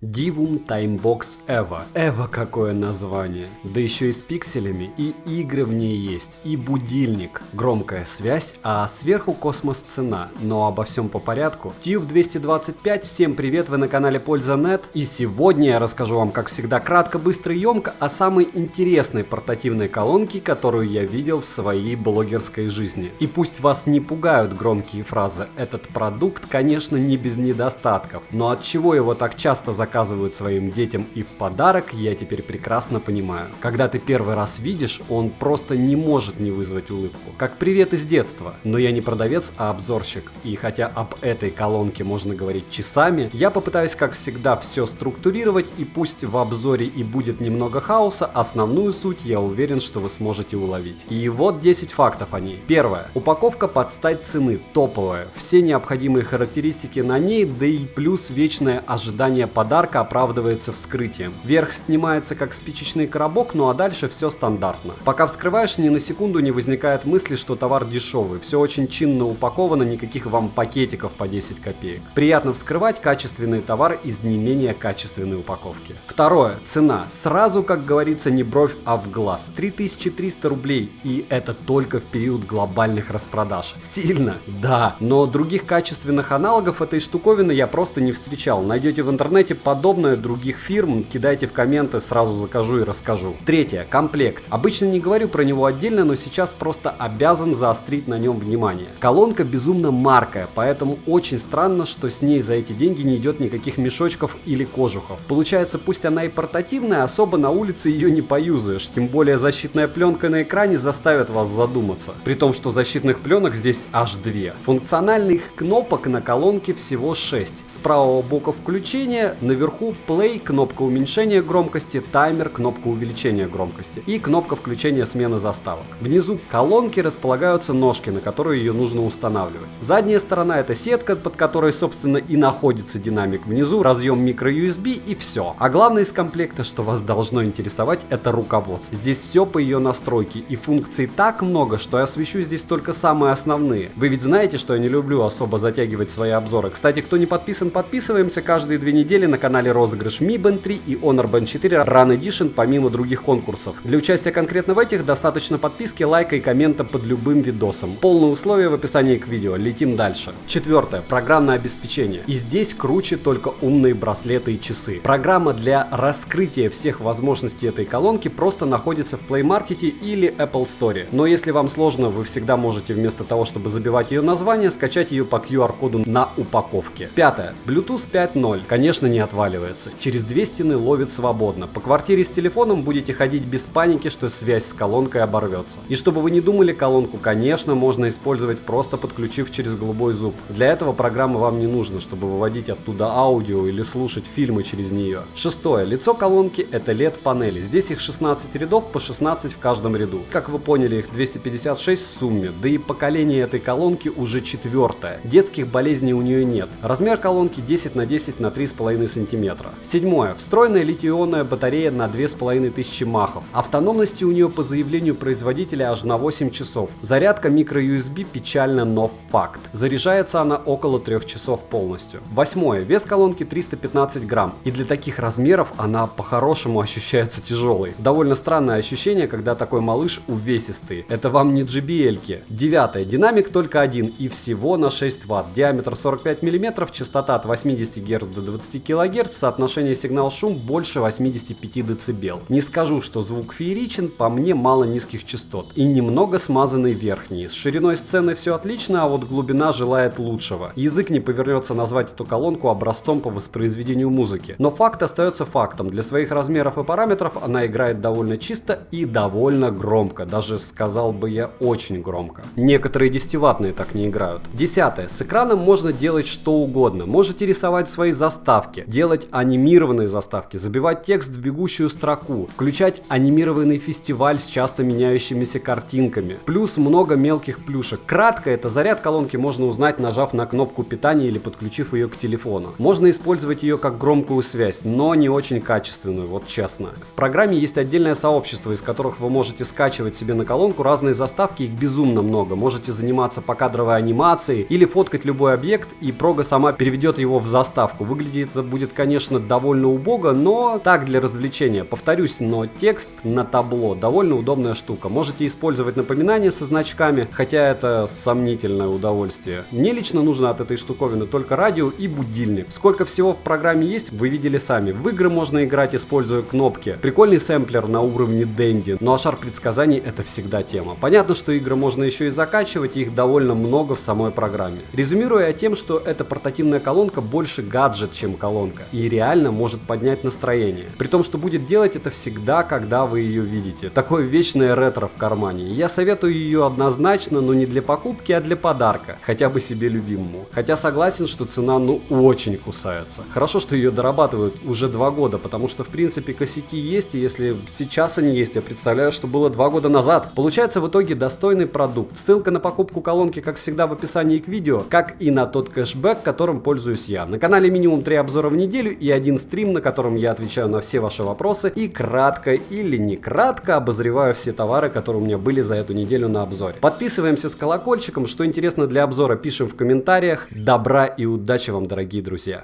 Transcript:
Divum Timebox Evo. Evo какое название. Да еще и с пикселями, и игры в ней есть, и будильник. Громкая связь, а сверху космос-цена. Но обо всем по порядку. Tube 225, всем привет, вы на канале Польза.нет. И сегодня я расскажу вам, как всегда, кратко, быстро и емко о самой интересной портативной колонке, которую я видел в своей блогерской жизни. И пусть вас не пугают громкие фразы, этот продукт, конечно, не без недостатков. Но от чего его так часто заказывают своим детям и в подарок, я теперь прекрасно понимаю. Когда ты первый раз видишь, он просто не может не вызвать улыбку. Как привет из детства. Но я не продавец, а обзорщик. И хотя об этой колонке можно говорить часами, я попытаюсь, как всегда, все структурировать, и пусть в обзоре и будет немного хаоса, основную суть я уверен, что вы сможете уловить. И вот 10 фактов о ней. Первое. Упаковка под стать цены, топовая. Все необходимые характеристики на ней, да и плюс вечное ожидание подарка оправдывается вскрытием. Верх снимается как спичечный коробок, ну а дальше все стандартно. Пока вскрываешь, ни на секунду не возникает мысли, что товар дешевый. Все очень чинно упаковано, никаких вам пакетиков по 10 копеек. Приятно вскрывать качественный товар из не менее качественной упаковки. Второе. Цена. Сразу, как говорится, не бровь, а в глаз. 3300 рублей. И это только в период глобальных распродаж. Сильно? Да. Но других качественных аналогов этой штуковины я просто не встречал. Найдете в интернете подобное других фирм, кидайте в комменты, сразу закажу и расскажу. Третье. Комплект. Обычно не говорю про него отдельно, но сейчас просто обязан заострить на нем внимание. Колонка безумно маркая, поэтому очень странно, что с ней за эти деньги не идет никаких мешочков или кожухов. Получается, пусть она и портативная, особо на улице ее не поюзаешь, тем более защитная пленка на экране заставит вас задуматься. При том, что защитных пленок здесь аж 2. Функциональных кнопок на колонке всего 6. С правого бока включения, наверху play, кнопка уменьшения громкости, таймер, кнопка увеличения громкости и кнопка включения смены заставок. Внизу колонки располагаются ножки, на которые ее нужно устанавливать. Задняя сторона — это сетка, под которой, собственно, и находится динамик. Внизу разъем microUSB и все. А главное из комплекта, что вас должно интересовать, это руководство. Здесь все по ее настройке, и функций так много, что я освещу здесь только самые основные. Вы ведь знаете, что я не люблю особо затягивать свои обзоры. Кстати, кто не подписан, подписываемся. Каждые 2 недели на канале розыгрыш Mi Band 3 и Honor Band 4 Run Edition, помимо других конкурсов. Для участия конкретно в этих достаточно подписки, лайка и коммента под любым видосом. Полные условия в описании к видео. Летим дальше. Четвертое. Программное обеспечение. И здесь круче только умные браслеты и часы. Программа для раскрытия всех возможностей этой колонки просто находится в Play Market или Apple Store. Но если вам сложно, вы всегда можете вместо того, чтобы забивать ее название, скачать ее по QR-коду на упаковке. Пятое. Bluetooth 5.0. Конечно, не отваливается. Через 2 стены ловит свободно. По квартире с телефоном будете ходить без паники, что связь с колонкой оборвется. И чтобы вы не думали, колонку, конечно, можно использовать, просто подключив через голубой зуб. Для этого программа вам не нужна, чтобы выводить оттуда аудио или слушать фильмы через нее. Шестое. Лицо колонки — это LED-панели. Здесь их 16 рядов, по 16 в каждом ряду. Как вы поняли, их 256 в сумме. Да и поколение этой колонки уже 4-е. Детских болезней у нее нет. Размер колонки 10 на 10 на 3,5 см. Седьмое. Встроенная литий-ионная батарея на 2500 махов. Автономности у нее по заявлению производителя аж на 8 часов. Зарядка microUSB печально, но факт. Заряжается она около 3 часов полностью. Восьмое. Вес колонки 315 грамм. И для таких размеров она по-хорошему ощущается тяжелой. Довольно странное ощущение, когда такой малыш увесистый. Это вам не JBL-ки. Девятое. Динамик только один и всего на 6 Вт. Диаметр 45 мм, частота от 80 Гц до 20 кГц, соотношение сигнал-шум больше 85 дБ. Не скажу, что звук фееричен, по мне мало низких частот. И немного смазанный верхний. С шириной сцены все отлично, а вот глубина желает лучшего. Язык не повернется назвать эту колонку образцом по воспроизведению музыки. Но факт остается фактом. Для своих размеров и параметров она играет довольно чисто и довольно громко. Даже сказал бы я очень громко. Некоторые 10-ваттные так не играют. Десятое. С экраном можно делать что угодно. Можете рисовать свои заставки, делать анимированные заставки, забивать текст в бегущую строку, включать анимированный фестиваль с часто меняющимися картинками. Плюс много мелких плюшек. Кратко, это заряд колонки можно узнать, нажав на кнопку питания или подключив ее к телефону. Можно использовать ее как громкую связь, но не очень качественную, вот честно. В программе есть отдельное сообщество, из которых вы можете скачивать себе на колонку разные заставки, их безумно много. Можете заниматься покадровой анимацией или фоткать любой объект, и прога сама переведет его в заставку. Выглядит это будет конечно, довольно убого, но так для развлечения. Повторюсь, но текст на табло довольно удобная штука. Можете использовать напоминания со значками, хотя это сомнительное удовольствие. Мне лично нужно от этой штуковины только радио и будильник. Сколько всего в программе есть, вы видели сами. В игры можно играть, используя кнопки. Прикольный сэмплер на уровне Денди, ну а шар предсказаний — это всегда тема. Понятно, что игры можно еще и закачивать, и их довольно много в самой программе. Резюмируя тем, что эта портативная колонка больше гаджет, чем колонка, и реально может поднять настроение. При том, что будет делать это всегда, когда вы ее видите. Такое вечное ретро в кармане. Я советую ее однозначно, но не для покупки, а для подарка. Хотя бы себе любимому. Хотя согласен, что цена очень кусается. Хорошо, что ее дорабатывают уже 2 года, потому что в принципе косяки есть, и если сейчас они есть, я представляю, что было 2 года назад. Получается в итоге достойный продукт. Ссылка на покупку колонки, как всегда, в описании к видео, как и на тот кэшбэк, которым пользуюсь я. На канале минимум 3 обзора в неделю и 1 стрим, на котором я отвечаю на все ваши вопросы и кратко или не кратко обозреваю все товары, которые у меня были за эту неделю на обзоре. Подписываемся с колокольчиком, что интересно для обзора пишем в комментариях. Добра и удачи вам, дорогие друзья!